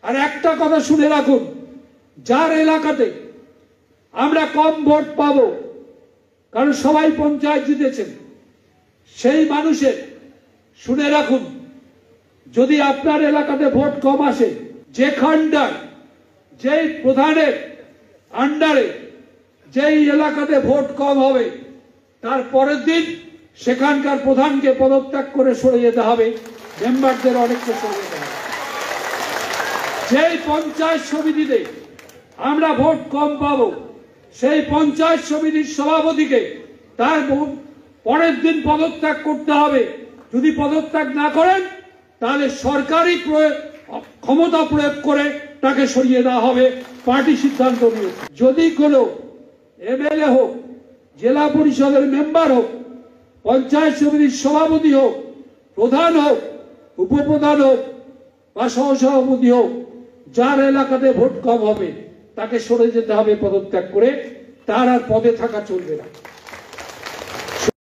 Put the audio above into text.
আর একটা কথা শুনে রাখুন, যার এলাকাতে আমরা কম ভোট পাবো, কারণ সবাই পঞ্চায়েত জিতেছেন, সেই মানুষের শুনে রাখুন, যদি আপনার এলাকাতে ভোট কম আসে, যেখানটায় যেই প্রধানের আন্ডারে যেই এলাকাতে ভোট কম হবে, তার পরের দিন সেখানকার প্রধানকে পদত্যাগ করে সরে যেতে হবে, মেম্বারদের অনেককে সরে যেতে হবে। যেই পঞ্চায়েত সমিতিতে আমরা ভোট কম পাবো, সেই পঞ্চায়েত সমিতির সভাপতিকে তার পরের দিন পদত্যাগ করতে হবে। যদি পদত্যাগ না করেন, তাহলে সরকারি ক্ষমতা প্রয়োগ করে তাকে সরিয়ে দেওয়া হবে, পার্টি সিদ্ধান্ত নিয়ে। যদি কোনো এমএলএ হোক, জেলা পরিষদের মেম্বার হোক, পঞ্চায়েত সমিতির সভাপতি হোক, প্রধান হোক, উপপ্রধান হোক বা সহসভাপতি হোক, যার এলাকাতে ভোট কম হবে তাকে সরে যেতে হবে পদত্যাগ করে, তার আর পদে থাকা চলবে না।